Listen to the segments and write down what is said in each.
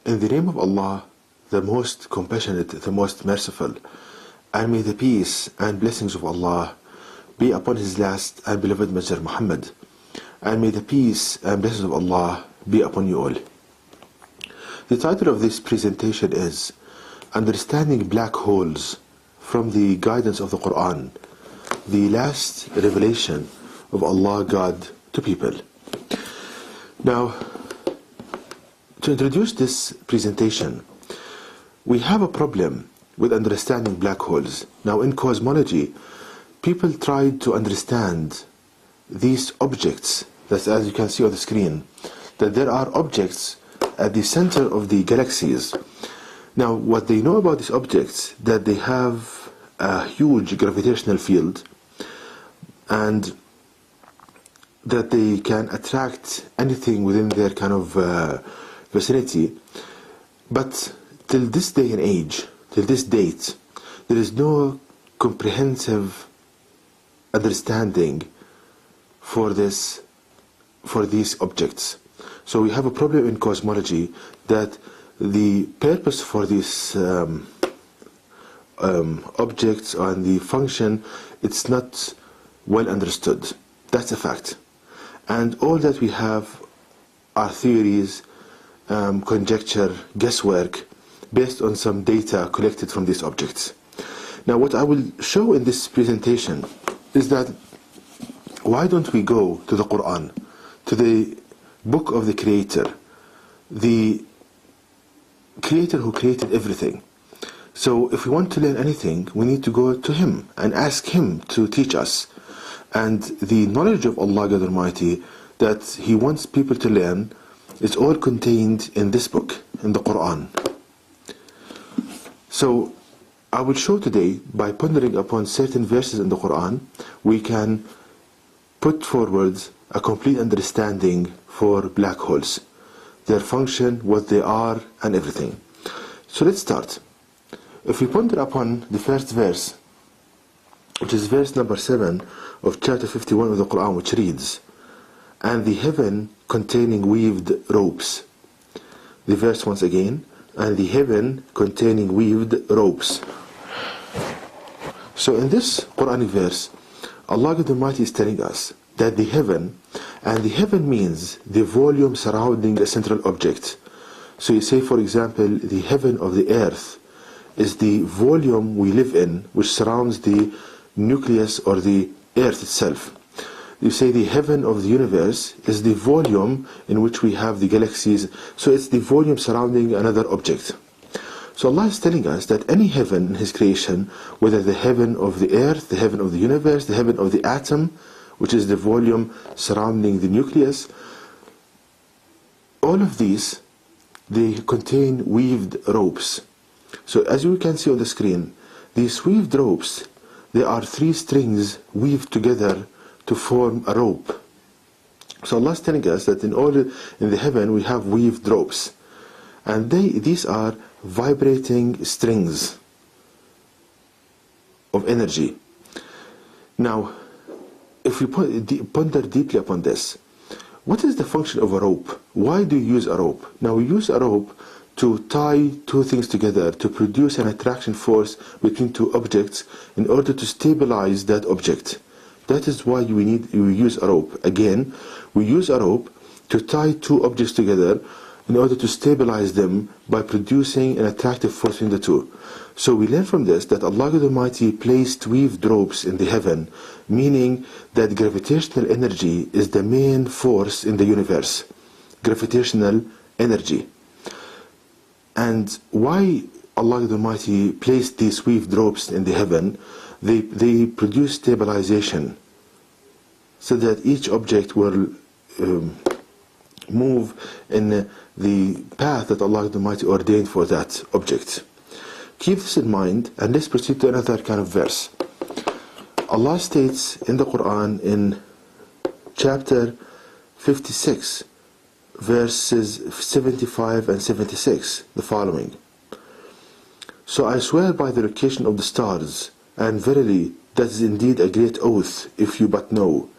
In the name of Allah, the most compassionate, the most merciful, and may the peace and blessings of Allah be upon His last and beloved Messenger Muhammad, and may the peace and blessings of Allah be upon you all. The title of this presentation is Understanding Black Holes from the Guidance of the Quran, the last revelation of Allah God to people. Now, to introduce this presentation, we have a problem with understanding black holes. Now, in cosmology, people tried to understand these objects that, as you can see on the screen, that there are objects at the center of the galaxies. Now, what they know about these objects, that they have a huge gravitational field and that they can attract anything within their kind of vicinity. But till this day and age, till this date, there is no comprehensive understanding for these objects. So we have a problem in cosmology that the purpose for these objects and the function, it's not well understood. That's a fact. And all that we have are theories, conjecture, guesswork, based on some data collected from these objects. Now, what I will show in this presentation is that why don't we go to the Quran, to the book of the Creator who created everything. So if we want to learn anything, we need to go to Him and ask Him to teach us. And the knowledge of Allah God Almighty that He wants people to learn is all contained in this book, in the Quran. So I will show today, by pondering upon certain verses in the Quran, we can put forward a complete understanding for black holes, their function, what they are, and everything. So let's start. If we ponder upon the first verse, which is verse number 7 of chapter 51 of the Quran, which reads, "And the heaven containing weaved ropes." The verse once again, "And the heaven containing weaved ropes." So in this Quranic verse, Allah God Almighty is telling us that the heaven, and the heaven means the volume surrounding a central object. So you say, for example, the heaven of the earth is the volume we live in, which surrounds the nucleus or the earth itself. You say the heaven of the universe is the volume in which we have the galaxies, so it's the volume surrounding another object. So Allah is telling us that any heaven in His creation, whether the heaven of the earth, the heaven of the universe, the heaven of the atom, which is the volume surrounding the nucleus, all of these, they contain weaved ropes. So as you can see on the screen, these weaved ropes, there are 3 strings weaved together to form a rope. So Allah is telling us that in the heaven we have weaved ropes, and these are vibrating strings of energy. Now, if we ponder deeply upon this, what is the function of a rope? Why do you use a rope? Now, we use a rope to tie 2 things together, to produce an attraction force between 2 objects in order to stabilize that object. That is why we use a rope. Again, we use a rope to tie 2 objects together in order to stabilize them by producing an attractive force between the 2. So we learn from this that Allah God Almighty placed weaved ropes in the heaven, meaning that gravitational energy is the main force in the universe. Gravitational energy. And why Allah God Almighty placed these weaved ropes in the heaven? They produce stabilization, so that each object will move in the path that Allah Almighty ordained for that object. Keep this in mind, and let's proceed to another kind of verse. Allah states in the Quran in chapter 56, verses 75 and 76, the following: "So I swear by the location of the stars, and verily that is indeed a great oath, if you but know."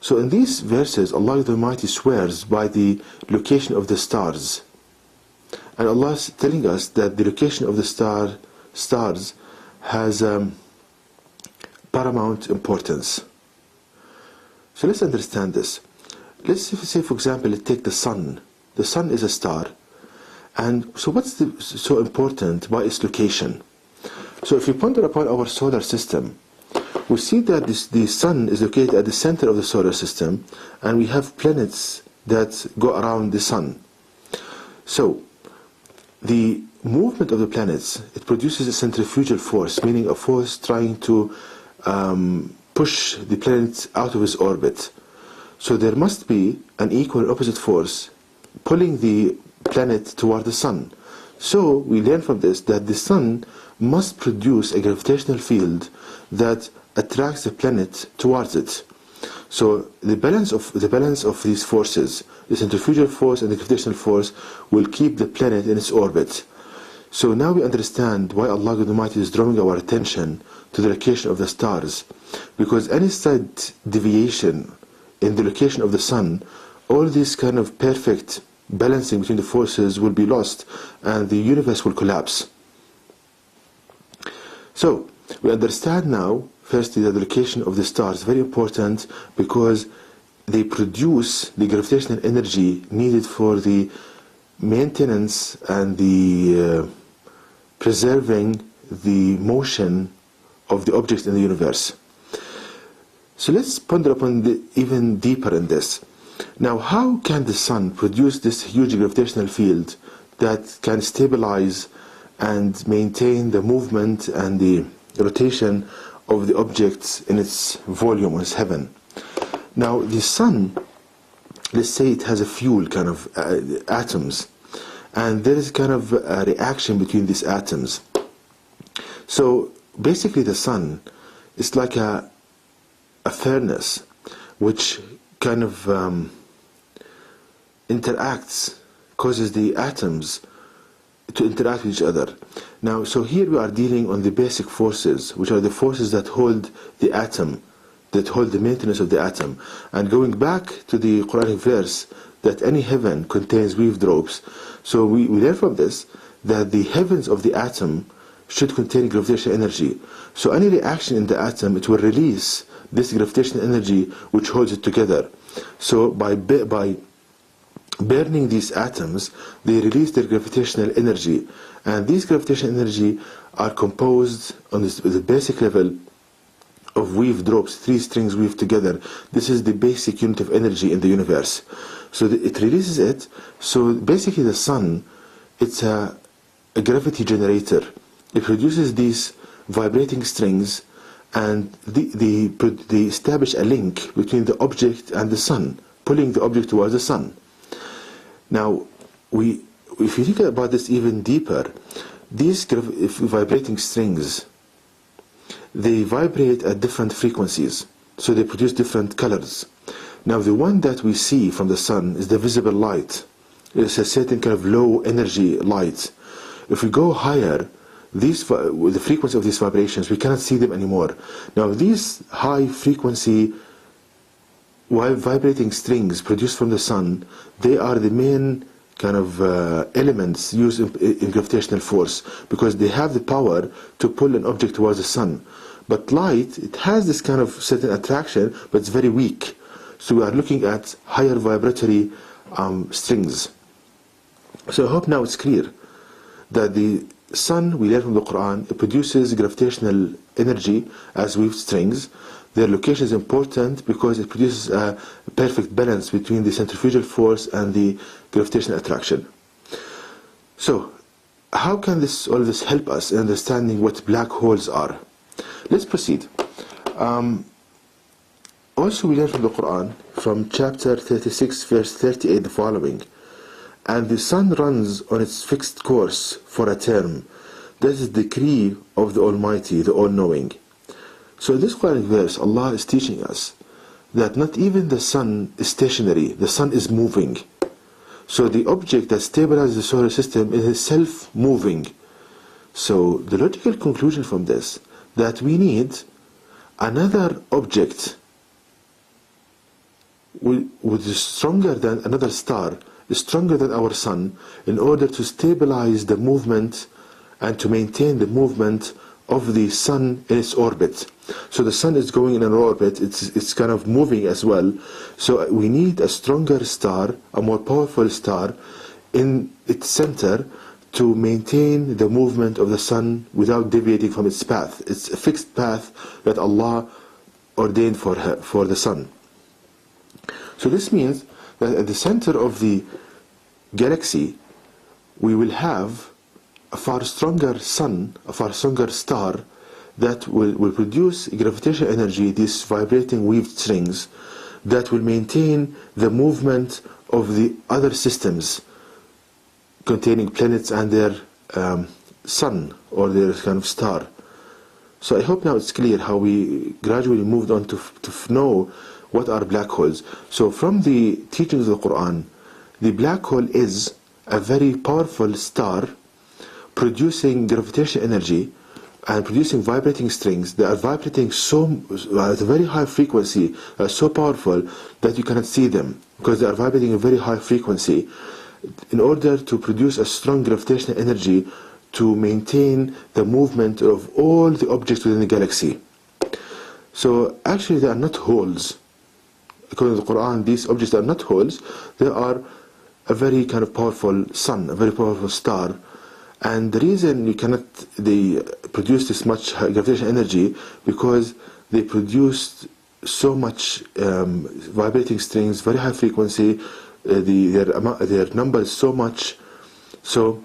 So in these verses, Allah the Almighty swears by the location of the stars. And Allah is telling us that the location of the stars has paramount importance. So let's understand this. Let's say, for example, let's take the sun. The sun is a star. And so what's so important by its location? So if you ponder upon our solar system, we see that the sun is located at the center of the solar system, and we have planets that go around the sun. So the movement of the planets, it produces a centrifugal force, meaning a force trying to push the planet out of its orbit. So there must be an equal and opposite force pulling the planet toward the sun. So we learn from this that the sun must produce a gravitational field that attracts the planet towards it. So the balance of these forces, the centrifugal force and the gravitational force, will keep the planet in its orbit. So now we understand why Allah God Almighty is drawing our attention to the location of the stars, because any slight deviation in the location of the sun, all this kind of perfect balancing between the forces will be lost and the universe will collapse. So we understand now, firstly, that the location of the stars is very important because they produce the gravitational energy needed for the maintenance and the preserving the motion of the objects in the universe. So let's ponder upon even deeper in this. Now, how can the sun produce this huge gravitational field that can stabilize and maintain the movement and the rotation of the objects in its volume, in its heaven? Now, the sun, let's say it has a fuel kind of atoms, and there is kind of a reaction between these atoms. So basically the sun is like a furnace which kind of interacts, causes the atoms to interact with each other. Now, so here we are dealing on the basic forces, which are the forces that hold the atom, that hold the maintenance of the atom. And going back to the Quranic verse, that any heaven contains weave drops. So we learn from this that the heavens of the atom should contain gravitational energy. So any reaction in the atom, it will release this gravitational energy which holds it together. So by burning these atoms, they release their gravitational energy, and these gravitational energy are composed on the basic level of weave drops, 3 strings weaved together. This is the basic unit of energy in the universe. So it releases it. So basically the sun, it's a gravity generator. It produces these vibrating strings, and they establish a link between the object and the sun, pulling the object towards the sun. Now, if you think about this even deeper, these vibrating strings, they vibrate at different frequencies, so they produce different colors. Now, the one that we see from the sun is the visible light. It's a certain kind of low energy light. If we go higher, with the frequency of these vibrations, we cannot see them anymore. Now, these high frequency while vibrating strings produced from the sun, they are the main kind of elements used in gravitational force, because they have the power to pull an object towards the sun. But light, it has this kind of certain attraction, but it's very weak. So we are looking at higher vibratory strings. So I hope now it's clear that the sun, we learn from the Quran, it produces gravitational energy as weaved strings. Their location is important because it produces a perfect balance between the centrifugal force and the gravitational attraction. So, how can all this help us in understanding what black holes are? Let's proceed. Also, we learn from the Quran, from chapter 36, verse 38, the following: "And the sun runs on its fixed course for a term. That is the decree of the Almighty, the All-Knowing." So in this Quranic verse, Allah is teaching us that not even the sun is stationary, the sun is moving. So the object that stabilizes the solar system is itself moving. So the logical conclusion from this, that we need another object which is stronger than another star stronger than our sun in order to stabilize the movement and to maintain the movement of the sun in its orbit. So the sun is going in an orbit, it's kind of moving as well. So we need a stronger star, a more powerful star in its center to maintain the movement of the sun without deviating from its path. It's a fixed path that Allah ordained for the sun. So this means that at the center of the galaxy we will have a far stronger sun, a far stronger star that will produce gravitational energy, these vibrating weaved strings, that will maintain the movement of the other systems containing planets and their sun or their kind of star. So I hope now it's clear how we gradually moved on to know what are black holes. So from the teachings of the Quran, the black hole is a very powerful star producing gravitational energy and producing vibrating strings that are vibrating at a very high frequency, so powerful that you cannot see them because they are vibrating at a very high frequency in order to produce a strong gravitational energy to maintain the movement of all the objects within the galaxy. So actually they are not holes. According to the Quran, these objects are not holes. They are a very kind of powerful sun, a very powerful star. And the reason they produce this much gravitational energy because they produced so much vibrating strings, very high frequency. Their number is so much. So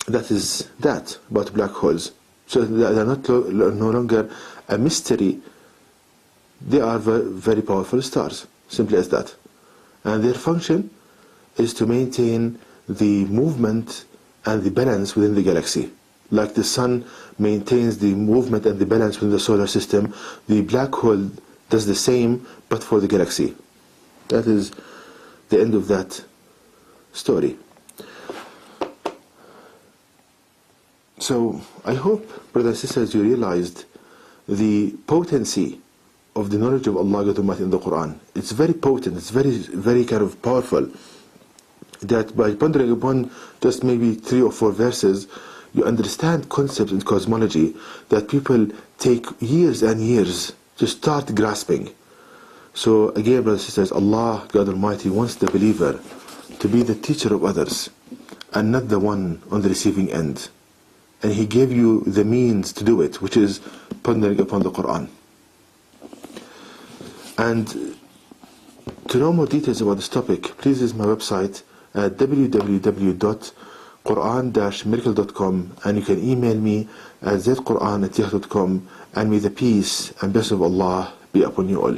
that is that about black holes. So they are no longer a mystery. They are very powerful stars, simply as that. And their function is to maintain the movement and the balance within the galaxy. Like the sun maintains the movement and the balance within the solar system, the black hole does the same, but for the galaxy. That is the end of that story. So I hope, brothers and sisters, you realized the potency of the knowledge of Allah Almighty in the Quran. It's very potent, it's very kind of powerful, that by pondering upon just maybe 3 or 4 verses, you understand concepts in cosmology that people take years and years to start grasping. So again, brothers and sisters, Allah, God Almighty, wants the believer to be the teacher of others and not the one on the receiving end. And He gave you the means to do it, which is pondering upon the Quran. And to know more details about this topic, please visit my website at www.quran-miracle.com, and you can email me at zquran@yahoo.com, and may the peace and blessing of Allah be upon you all.